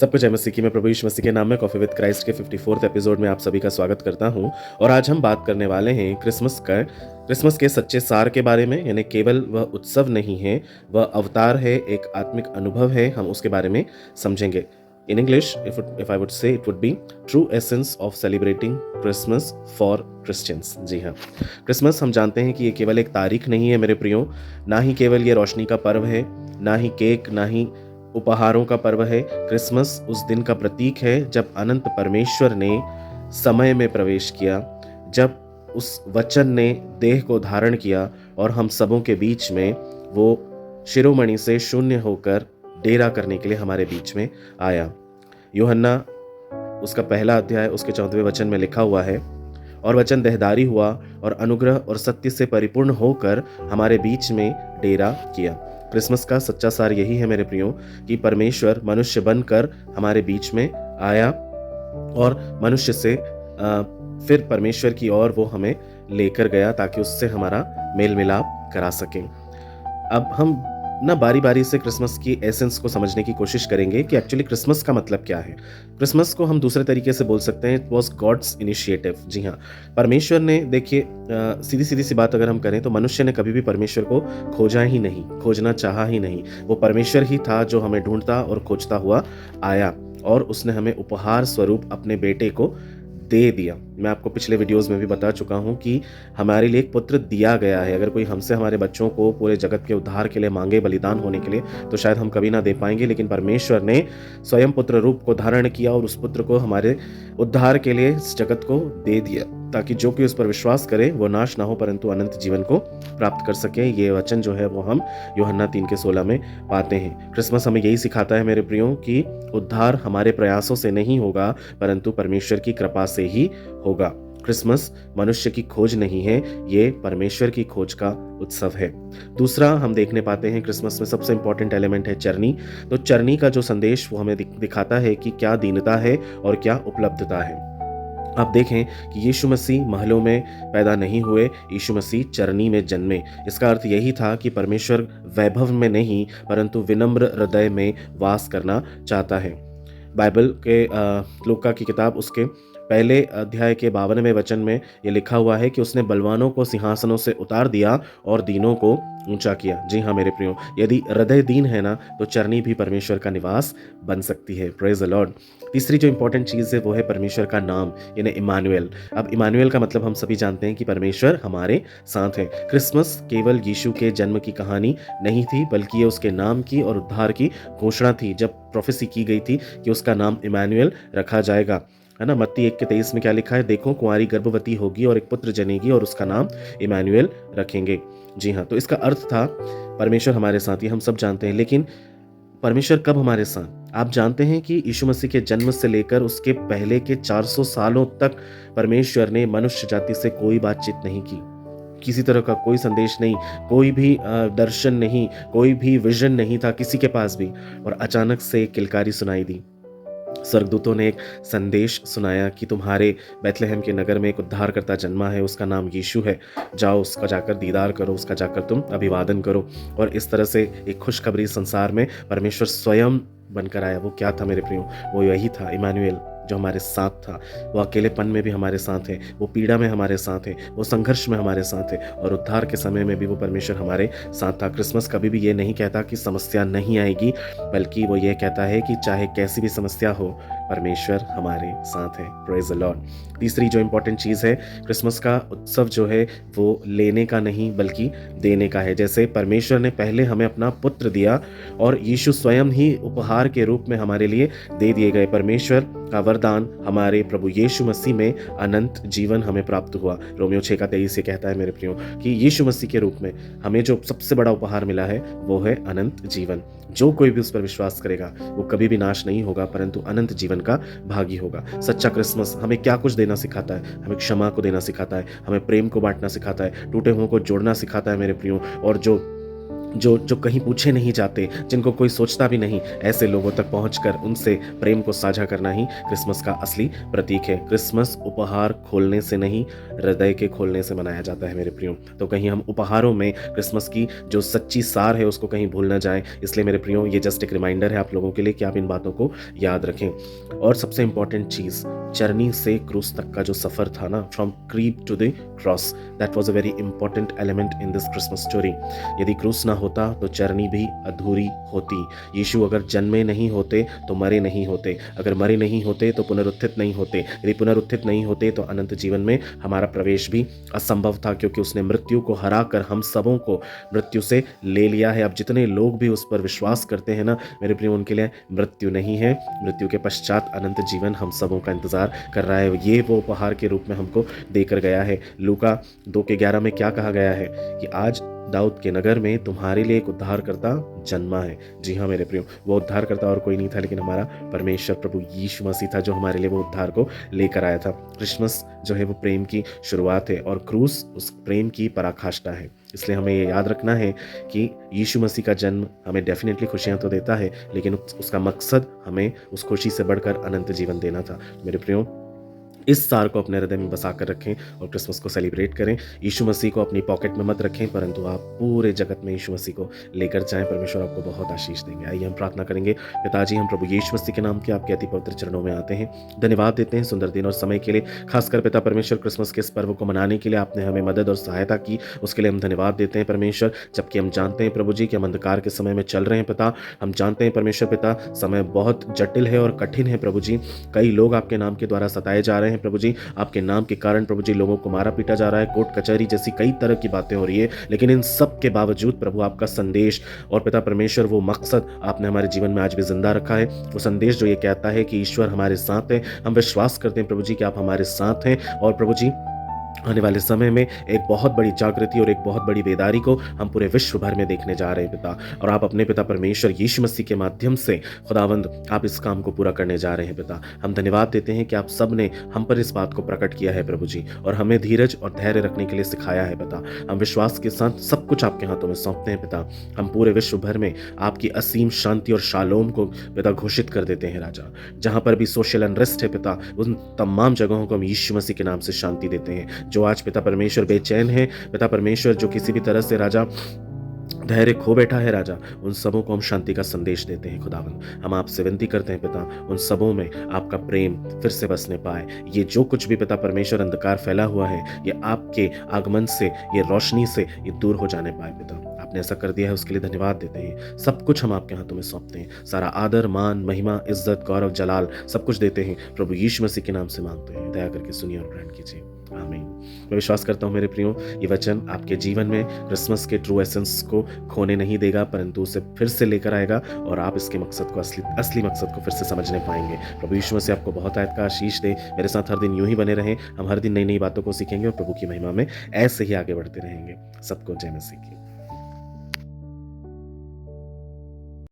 सबको जय मसीह की। मैं प्रभु यीशु मसीह के नाम में कॉफी विद क्राइस्ट के 54th एपिसोड में आप सभी का स्वागत करता हूं। और आज हम बात करने वाले हैं क्रिसमस के सच्चे सार के बारे में। यानी केवल वह उत्सव नहीं है, वह अवतार है, एक आत्मिक अनुभव है। हम उसके बारे में समझेंगे। In English, if I would say, it would be true essence of celebrating Christmas for Christians। जी हाँ, क्रिसमस हम जानते हैं कि ये केवल एक तारीख नहीं है मेरे प्रियो, ना ही केवल ये रोशनी का पर्व है, ना ही केक, ना ही उपहारों का पर्व है। क्रिसमस उस दिन का प्रतीक है जब अनंत परमेश्वर ने समय में प्रवेश किया, जब उस वचन ने देह को धारण किया और हम सबों के बीच में वो शिरोमणि से शून्य होकर डेरा करने के लिए हमारे बीच में आया। यूहन्ना उसका पहला अध्याय उसके 14वें वचन में लिखा हुआ है, और वचन देहधारी हुआ और अनुग्रह और सत्य से परिपूर्ण होकर हमारे बीच में डेरा किया। क्रिसमस का सच्चा सार यही है मेरे प्रियो कि परमेश्वर मनुष्य बनकर हमारे बीच में आया और मनुष्य से फिर परमेश्वर की ओर वो हमें लेकर गया ताकि उससे हमारा मेल मिलाप करा सकें। अब हम ना बारी बारी से क्रिसमस की एसेंस को समझने की कोशिश करेंगे कि एक्चुअली क्रिसमस का मतलब क्या है। क्रिसमस को हम दूसरे तरीके से बोल सकते हैं, इट वॉज गॉड्स इनिशिएटिव। जी हाँ, परमेश्वर ने, देखिए सीधी सीधी सी बात अगर हम करें तो मनुष्य ने कभी भी परमेश्वर को खोजा ही नहीं, खोजना चाहा ही नहीं। वो परमेश्वर ही था जो हमें ढूंढता और खोजता हुआ आया, और उसने हमें उपहार स्वरूप अपने बेटे को दे दिया। मैं आपको पिछले वीडियोस में भी बता चुका हूं कि हमारे लिए एक पुत्र दिया गया है। अगर कोई हमसे हमारे बच्चों को पूरे जगत के उद्धार के लिए मांगे, बलिदान होने के लिए, तो शायद हम कभी ना दे पाएंगे, लेकिन परमेश्वर ने स्वयं पुत्र रूप को धारण किया और उस पुत्र को हमारे उद्धार के लिए इस जगत को दे दिया, ताकि जो कोई उस पर विश्वास करे वो नाश ना हो परंतु अनंत जीवन को प्राप्त कर सके। ये वचन जो है वो हम यूहन्ना 3:16 में पाते हैं। क्रिसमस हमें यही सिखाता है मेरे प्रियो कि उद्धार हमारे प्रयासों से नहीं होगा परंतु परमेश्वर की कृपा से ही होगा। क्रिसमस मनुष्य की खोज नहीं है, ये परमेश्वर की खोज का उत्सव है। दूसरा हम देखने पाते हैं क्रिसमस में सबसे इंपॉर्टेंट एलिमेंट है चरनी। तो चरनी का जो संदेश वो हमें दिखाता है कि क्या दीनता है और क्या उपलब्धता है। आप देखें कि यीशु मसीह महलों में पैदा नहीं हुए, यीशु मसीह चरनी में जन्मे। इसका अर्थ यही था कि परमेश्वर वैभव में नहीं परंतु विनम्र हृदय में वास करना चाहता है। बाइबल के लूका की किताब उसके पहले अध्याय के 52वें वचन में ये लिखा हुआ है कि उसने बलवानों को सिंहासनों से उतार दिया और दीनों को ऊंचा किया। जी हाँ मेरे प्रियो, यदि हृदय दीन है ना तो चरनी भी परमेश्वर का निवास बन सकती है। Praise the Lord. तीसरी जो इंपॉर्टेंट चीज़ है वो है परमेश्वर का नाम, यानी इमानुएल। अब इमानुएल का मतलब हम सभी जानते हैं कि परमेश्वर हमारे साथ है। क्रिसमस केवल यीशु के जन्म की कहानी नहीं थी, बल्कि ये उसके नाम की और उद्धार की घोषणा थी, जब प्रोफेसी की गई थी कि उसका नाम इमानुएल रखा जाएगा, है ना। मत्ती 1:23 में क्या लिखा है, देखो कुंवारी गर्भवती होगी और एक पुत्र जनेगी और उसका नाम इमानुएल रखेंगे। जी हाँ, तो इसका अर्थ था परमेश्वर हमारे साथ, ये हम सब जानते हैं। लेकिन परमेश्वर कब हमारे साथ? आप जानते हैं कि यीशु मसीह के जन्म से लेकर उसके पहले के 400 सालों तक परमेश्वर ने मनुष्य जाति से कोई बातचीत नहीं की। किसी तरह का कोई संदेश नहीं, कोई भी दर्शन नहीं, कोई भी विजन नहीं था किसी के पास भी। और अचानक से एक किलकारी सुनाई दी। स्वर्गदूतों ने एक संदेश सुनाया कि तुम्हारे बैतलहम के नगर में एक उद्धारकर्ता जन्मा है, उसका नाम यीशु है। जाओ उसका जाकर दीदार करो, उसका जाकर तुम अभिवादन करो। और इस तरह से एक खुशखबरी संसार में परमेश्वर स्वयं बनकर आया। वो क्या था मेरे प्रियो? वो यही था इमानुएल, जो हमारे साथ था। वो अकेलेपन में भी हमारे साथ है, वो पीड़ा में हमारे साथ है, वो संघर्ष में हमारे साथ है, और उद्धार के समय में भी वो परमेश्वर हमारे साथ था। क्रिसमस कभी भी ये नहीं कहता कि समस्या नहीं आएगी, बल्कि वो ये कहता है कि चाहे कैसी भी समस्या हो परमेश्वर हमारे साथ है। Praise the Lord. तीसरी जो इंपॉर्टेंट चीज़ है, क्रिसमस का उत्सव जो है वो लेने का नहीं बल्कि देने का है। जैसे परमेश्वर ने पहले हमें अपना पुत्र दिया और यीशु स्वयं ही उपहार के रूप में हमारे लिए दे दिए गए। परमेश्वर का वरदान हमारे प्रभु यीशु मसीह में अनंत जीवन हमें प्राप्त हुआ। रोमियो 6:23 ये कहता है मेरे प्रियो कि यीशु मसीह के रूप में हमें जो सबसे बड़ा उपहार मिला है वो है अनंत जीवन। जो कोई भी उस पर विश्वास करेगा वो कभी भी नाश नहीं होगा परंतु अनंत जीवन का भागी होगा। सच्चा क्रिसमस हमें क्या कुछ देना सिखाता है? हमें क्षमा को देना सिखाता है, हमें प्रेम को बांटना सिखाता है, टूटे हुओं को जोड़ना सिखाता है मेरे प्रियो। और जो जो जो कहीं पूछे नहीं जाते, जिनको कोई सोचता भी नहीं, ऐसे लोगों तक पहुंचकर उनसे प्रेम को साझा करना ही क्रिसमस का असली प्रतीक है। क्रिसमस उपहार खोलने से नहीं, हृदय के खोलने से मनाया जाता है मेरे प्रियो। तो कहीं हम उपहारों में क्रिसमस की जो सच्ची सार है उसको कहीं भूल ना जाएं। इसलिए मेरे प्रियो, ये जस्ट एक रिमाइंडर है आप लोगों के लिए कि आप इन बातों को याद रखें। और सबसे इंपॉर्टेंट चीज़, चरनी से क्रूस तक का जो सफ़र था ना, from crib to the cross, that was a very important element in this Christmas story. यदि क्रूस ना होता तो चरनी भी अधूरी होती। यीशु अगर जन्मे नहीं होते तो मरे नहीं होते, अगर मरे नहीं होते तो पुनरुत्थित नहीं होते, यदि पुनरुत्थित नहीं होते तो अनंत जीवन में हमारा प्रवेश भी असंभव था, क्योंकि उसने मृत्यु को हरा कर हम सबों को मृत्यु से ले लिया है। अब जितने लोग भी उस पर विश्वास करते हैं ना मेरे प्रिय, उनके लिए मृत्यु नहीं है, मृत्यु के पश्चात अनंत जीवन हम सबों का इंतजार कर रहा है। ये वो उपहार के रूप में हमको देकर गया है। लूका 2:11 में क्या कहा गया है कि आज दाऊद के नगर में तुम्हारे लिए एक उद्धारकर्ता जन्मा है। जी हाँ मेरे प्रियो, वो उद्धारकर्ता और कोई नहीं था लेकिन हमारा परमेश्वर प्रभु यीशु मसीह था, जो हमारे लिए वो उद्धार को लेकर आया था। क्रिसमस जो है वो प्रेम की शुरुआत है और क्रूस उस प्रेम की पराकाष्ठा है। इसलिए हमें ये याद रखना है कि यीशु मसीह का जन्म हमें डेफिनेटली खुशियां तो देता है, लेकिन उसका मकसद हमें उस खुशी से बढ़कर अनंत जीवन देना था। मेरे प्रियो, इस सार को अपने हृदय में बसा कर रखें और क्रिसमस को सेलिब्रेट करें। यीशु मसीह को अपनी पॉकेट में मत रखें, परंतु आप पूरे जगत में यीशु मसीह को लेकर जाएं। परमेश्वर आपको बहुत आशीष देंगे। आइए हम प्रार्थना करेंगे। पिताजी, हम प्रभु यीशु मसीह के नाम के आपके अति पवित्र चरणों में आते हैं, धन्यवाद देते हैं सुंदर दिन और समय के लिए। खासकर पिता परमेश्वर, क्रिसमस के इस पर्व को मनाने के लिए आपने हमें मदद और सहायता की, उसके लिए हम धन्यवाद देते हैं परमेश्वर। जबकि हम जानते हैं प्रभु जी कि हम अंधकार के समय में चल रहे हैं पिता, हम जानते हैं परमेश्वर पिता समय बहुत जटिल है और कठिन है प्रभु जी। कई लोग आपके नाम के द्वारा सताए जा रहे हैं प्रभु जी, आपके नाम के कारण प्रभु जी लोगों को मारा पीटा जा रहा है, कोर्ट कचहरी जैसी कई तरह की बातें हो रही है, लेकिन इन सब के बावजूद प्रभु आपका संदेश और पिता परमेश्वर वो मकसद आपने हमारे जीवन में आज भी जिंदा रखा है। वो संदेश जो ये कहता है कि ईश्वर हमारे साथ है। हम विश्वास करते हैं प्रभु जी कि आप हमारे साथ हैं और प्रभु जी आने वाले समय में एक बहुत बड़ी जागृति और एक बहुत बड़ी बेदारी को हम पूरे विश्व भर में देखने जा रहे हैं पिता। और आप अपने पिता परमेश्वर यीशु मसीह के माध्यम से खुदावंद आप इस काम को पूरा करने जा रहे हैं पिता। हम धन्यवाद देते हैं कि आप सब ने हम पर इस बात को प्रकट किया है प्रभु जी, और हमें धीरज और धैर्य रखने के लिए सिखाया है पिता। हम विश्वास के साथ सब कुछ आपके हाथों में सौंपते हैं पिता। हम पूरे विश्व भर में आपकी असीम शांति और शालोम को पिता घोषित कर देते हैं राजा। जहां पर भी सोशल अनरेस्ट है पिता, उन तमाम जगहों को हम यीशु मसीह के नाम से शांति देते हैं। जो आज पिता परमेश्वर बेचैन है पिता परमेश्वर, जो किसी भी तरह से राजा धैर्य खो बैठा है राजा, उन सबों को हम शांति का संदेश देते हैं खुदावंद। हम आपसे विनती करते हैं पिता, उन सबों में आपका प्रेम फिर से बसने पाए। ये जो कुछ भी पिता परमेश्वर अंधकार फैला हुआ है, ये आपके आगमन से, ये रोशनी से ये दूर हो जाने पाए पिता। आपने ऐसा कर दिया है, उसके लिए धन्यवाद देते हैं। सब कुछ हम आपके हाथों में सौंपते हैं। सारा आदर, मान, महिमा, इज्जत, गौरव, जलाल सब कुछ देते हैं प्रभु यीशु मसीह के नाम से मांगते हैं। दया करके सुनिए और ग्रहण कीजिए, आमीन। मैं विश्वास करता हूँ मेरे प्रियो, ये वचन आपके जीवन में क्रिसमस के ट्रू एसेंस को खोने नहीं देगा, परंतु उसे फिर से लेकर आएगा और आप इसके मकसद को, असली मकसद को फिर से समझने पाएंगे। प्रभु यीशु मसीह आपको बहुत आयत का आशीष दे। मेरे साथ हर दिन यूं ही बने रहें। हम हर दिन नई नई बातों को सीखेंगे और प्रभु की महिमा में ऐसे ही आगे बढ़ते रहेंगे। सबको जय मसीह की।